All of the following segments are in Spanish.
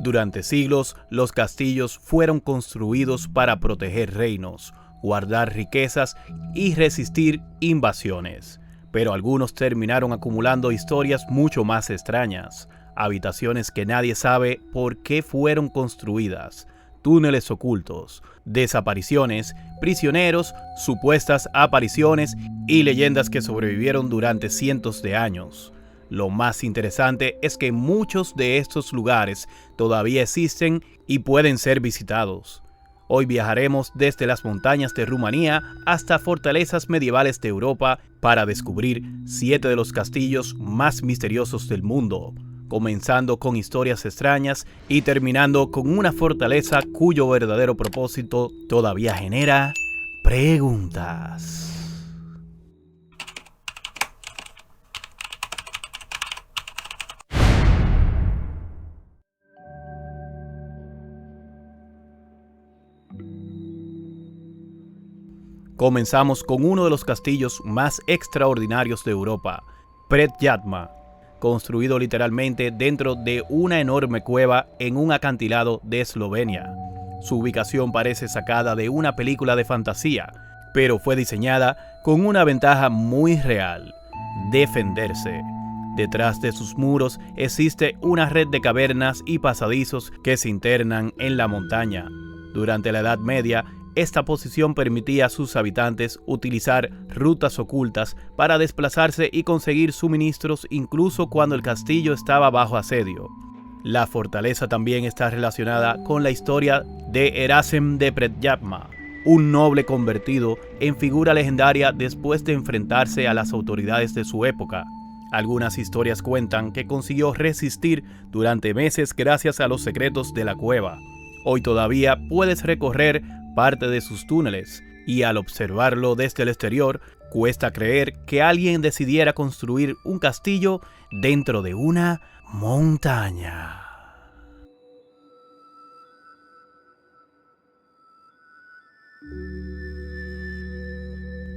Durante siglos, los castillos fueron construidos para proteger reinos, guardar riquezas y resistir invasiones. Pero algunos terminaron acumulando historias mucho más extrañas, habitaciones que nadie sabe por qué fueron construidas, túneles ocultos, desapariciones, prisioneros, supuestas apariciones y leyendas que sobrevivieron durante cientos de años. Lo más interesante es que muchos de estos lugares todavía existen y pueden ser visitados. Hoy viajaremos desde las montañas de Rumanía hasta fortalezas medievales de Europa para descubrir 7 de los castillos más misteriosos del mundo, comenzando con historias extrañas y terminando con una fortaleza cuyo verdadero propósito todavía genera preguntas. Comenzamos con uno de los castillos más extraordinarios de Europa, Pred Jatma, construido literalmente dentro de una enorme cueva en un acantilado de Eslovenia. Su ubicación parece sacada de una película de fantasía, pero fue diseñada con una ventaja muy real: defenderse. Detrás de sus muros existe una red de cavernas y pasadizos que se internan en la montaña. Durante la Edad Media, esta posición permitía a sus habitantes utilizar rutas ocultas para desplazarse y conseguir suministros incluso cuando el castillo estaba bajo asedio. La fortaleza también está relacionada con la historia de Erasem de Pred Jatma, un noble convertido en figura legendaria después de enfrentarse a las autoridades de su época. Algunas historias cuentan que consiguió resistir durante meses gracias a los secretos de la cueva. Hoy todavía puedes recorrer parte de sus túneles, y al observarlo desde el exterior, cuesta creer que alguien decidiera construir un castillo dentro de una montaña.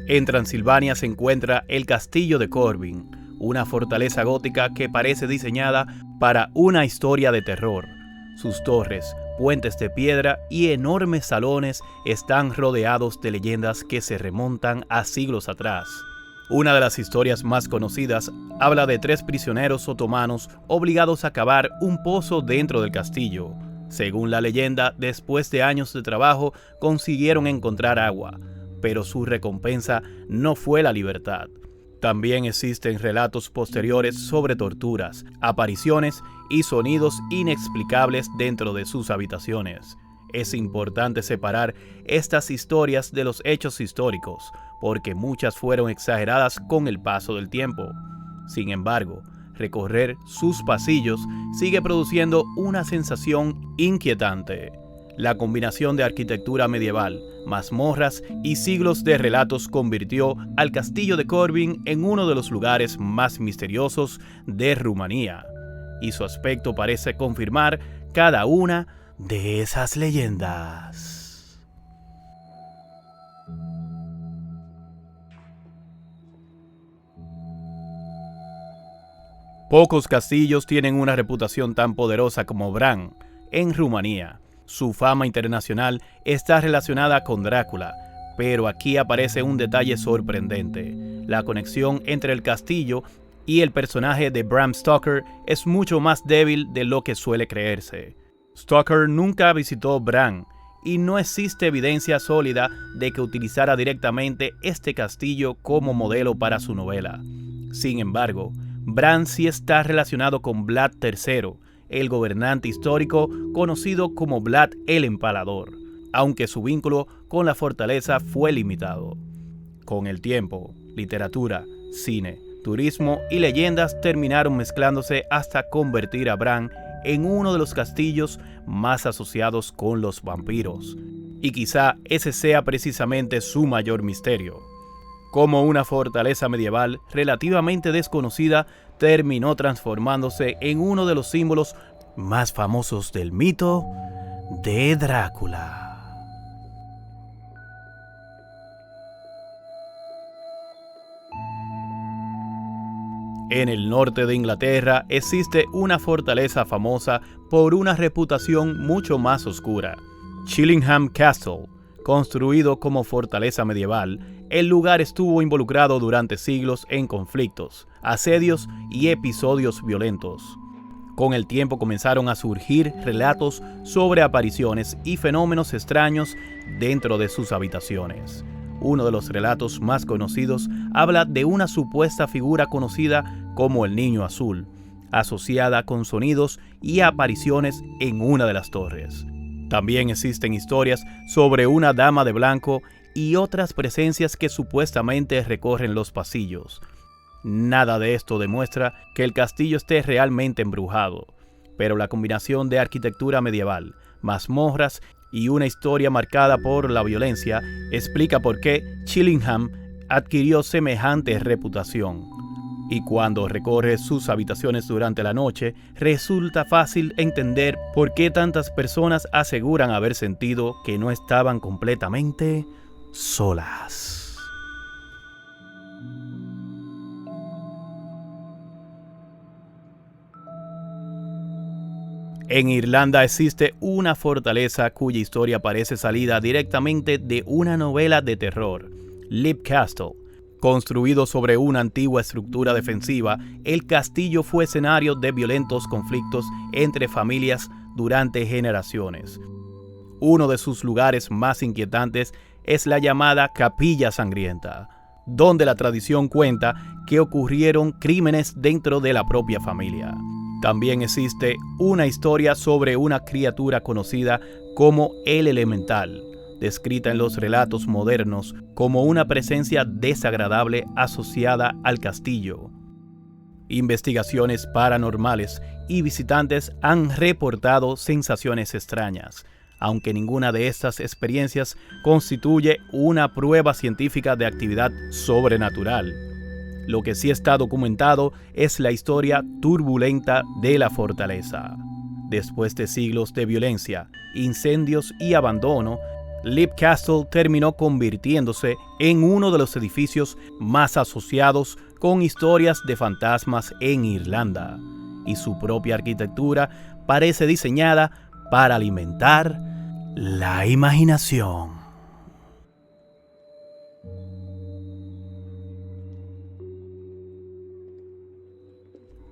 En Transilvania se encuentra el Castillo de Corbin, una fortaleza gótica que parece diseñada para una historia de terror. Sus torres, puentes de piedra y enormes salones están rodeados de leyendas que se remontan a siglos atrás. Una de las historias más conocidas habla de 3 prisioneros otomanos obligados a cavar un pozo dentro del castillo. Según la leyenda, después de años de trabajo consiguieron encontrar agua, pero su recompensa no fue la libertad. También existen relatos posteriores sobre torturas, apariciones y sonidos inexplicables dentro de sus habitaciones. Es importante separar estas historias de los hechos históricos, porque muchas fueron exageradas con el paso del tiempo. Sin embargo, recorrer sus pasillos sigue produciendo una sensación inquietante. La combinación de arquitectura medieval, mazmorras y siglos de relatos convirtió al Castillo de Corbin en uno de los lugares más misteriosos de Rumanía, y su aspecto parece confirmar cada una de esas leyendas. Pocos castillos tienen una reputación tan poderosa como Bran, en Rumanía. Su fama internacional está relacionada con Drácula, pero aquí aparece un detalle sorprendente. La conexión entre el castillo y el personaje de Bram Stoker es mucho más débil de lo que suele creerse. Stoker nunca visitó Bran, y no existe evidencia sólida de que utilizara directamente este castillo como modelo para su novela. Sin embargo, Bran sí está relacionado con Vlad III, el gobernante histórico conocido como Vlad el Empalador, aunque su vínculo con la fortaleza fue limitado. Con el tiempo, literatura, cine, turismo y leyendas terminaron mezclándose hasta convertir a Bran en uno de los castillos más asociados con los vampiros. Y quizá ese sea precisamente su mayor misterio. Cómo una fortaleza medieval relativamente desconocida terminó transformándose en uno de los símbolos más famosos del mito de Drácula. En el norte de Inglaterra existe una fortaleza famosa por una reputación mucho más oscura, Chillingham Castle. Construido como fortaleza medieval, el lugar estuvo involucrado durante siglos en conflictos, asedios y episodios violentos. Con el tiempo comenzaron a surgir relatos sobre apariciones y fenómenos extraños dentro de sus habitaciones. Uno de los relatos más conocidos habla de una supuesta figura conocida como el Niño Azul, asociada con sonidos y apariciones en una de las torres. También existen historias sobre una dama de blanco y otras presencias que supuestamente recorren los pasillos. Nada de esto demuestra que el castillo esté realmente embrujado, pero la combinación de arquitectura medieval, mazmorras y una historia marcada por la violencia explica por qué Chillingham adquirió semejante reputación. Y cuando recorre sus habitaciones durante la noche, resulta fácil entender por qué tantas personas aseguran haber sentido que no estaban completamente solas. En Irlanda existe una fortaleza cuya historia parece salida directamente de una novela de terror, Leap Castle. Construido sobre una antigua estructura defensiva, el castillo fue escenario de violentos conflictos entre familias durante generaciones. Uno de sus lugares más inquietantes es la llamada Capilla Sangrienta, donde la tradición cuenta que ocurrieron crímenes dentro de la propia familia. También existe una historia sobre una criatura conocida como el Elemental, descrita en los relatos modernos como una presencia desagradable asociada al castillo. Investigaciones paranormales y visitantes han reportado sensaciones extrañas, aunque ninguna de estas experiencias constituye una prueba científica de actividad sobrenatural. Lo que sí está documentado es la historia turbulenta de la fortaleza. Después de siglos de violencia, incendios y abandono, Leap Castle terminó convirtiéndose en uno de los edificios más asociados con historias de fantasmas en Irlanda, y su propia arquitectura parece diseñada para alimentar la imaginación.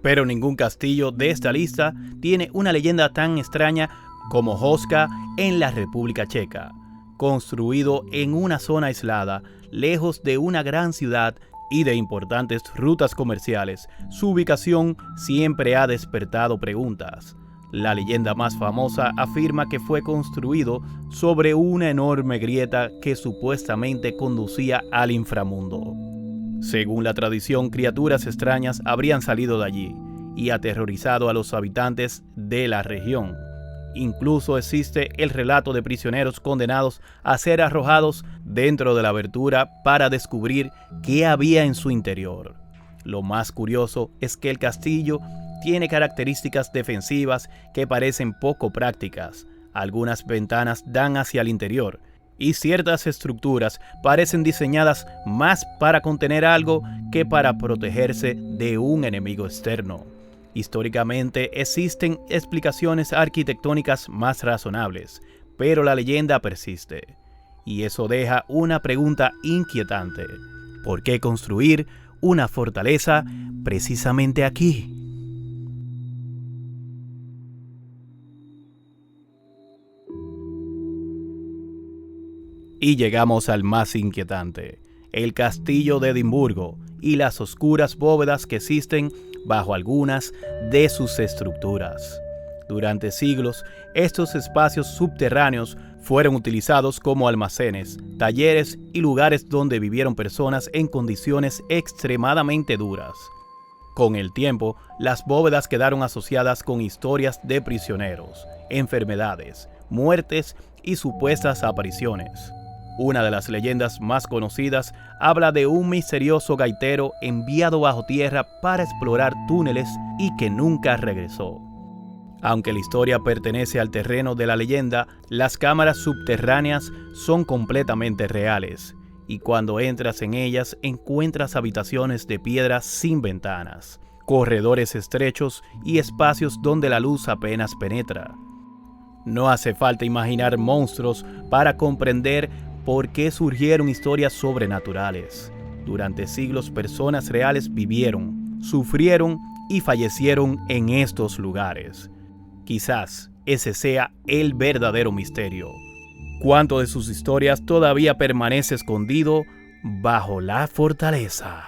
Pero ningún castillo de esta lista tiene una leyenda tan extraña como Hoská en la República Checa. Construido en una zona aislada, lejos de una gran ciudad y de importantes rutas comerciales, su ubicación siempre ha despertado preguntas. La leyenda más famosa afirma que fue construido sobre una enorme grieta que supuestamente conducía al inframundo. Según la tradición, criaturas extrañas habrían salido de allí y aterrorizado a los habitantes de la región. Incluso existe el relato de prisioneros condenados a ser arrojados dentro de la abertura para descubrir qué había en su interior. Lo más curioso es que el castillo tiene características defensivas que parecen poco prácticas. Algunas ventanas dan hacia el interior, y ciertas estructuras parecen diseñadas más para contener algo que para protegerse de un enemigo externo. Históricamente existen explicaciones arquitectónicas más razonables, pero la leyenda persiste. Y eso deja una pregunta inquietante. ¿Por qué construir una fortaleza precisamente aquí? Y llegamos al más inquietante, el castillo de Edimburgo y las oscuras bóvedas que existen bajo algunas de sus estructuras. Durante siglos, estos espacios subterráneos fueron utilizados como almacenes, talleres y lugares donde vivieron personas en condiciones extremadamente duras. Con el tiempo, las bóvedas quedaron asociadas con historias de prisioneros, enfermedades, muertes y supuestas apariciones. Una de las leyendas más conocidas habla de un misterioso gaitero enviado bajo tierra para explorar túneles y que nunca regresó. Aunque la historia pertenece al terreno de la leyenda, las cámaras subterráneas son completamente reales, y cuando entras en ellas encuentras habitaciones de piedra sin ventanas, corredores estrechos y espacios donde la luz apenas penetra. No hace falta imaginar monstruos para comprender por qué surgieron historias sobrenaturales. Durante siglos personas reales vivieron, sufrieron y fallecieron en estos lugares. Quizás ese sea el verdadero misterio. ¿Cuánto de sus historias todavía permanece escondido bajo la fortaleza?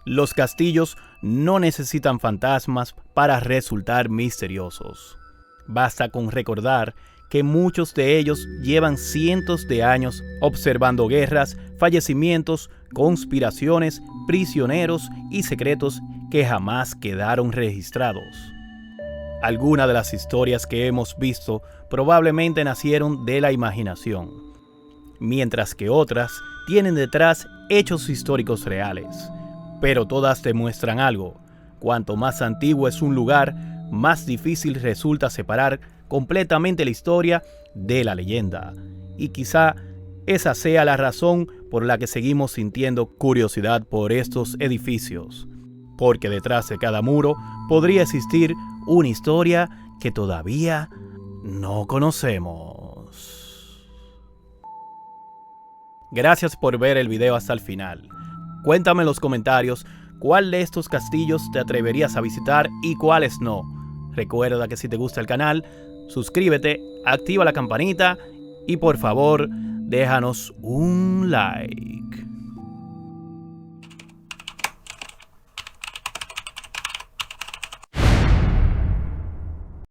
Los castillos no necesitan fantasmas para resultar misteriosos. Basta con recordar que muchos de ellos llevan cientos de años observando guerras, fallecimientos, conspiraciones, prisioneros y secretos que jamás quedaron registrados. Algunas de las historias que hemos visto probablemente nacieron de la imaginación, mientras que otras tienen detrás hechos históricos reales. Pero todas demuestran algo: cuanto más antiguo es un lugar, más difícil resulta separar completamente la historia de la leyenda. Y quizá esa sea la razón por la que seguimos sintiendo curiosidad por estos edificios, porque detrás de cada muro podría existir una historia que todavía no conocemos. Gracias por ver el video hasta el final. Cuéntame en los comentarios cuál de estos castillos te atreverías a visitar y cuáles no. Recuerda que si te gusta el canal, suscríbete, activa la campanita y por favor, déjanos un like.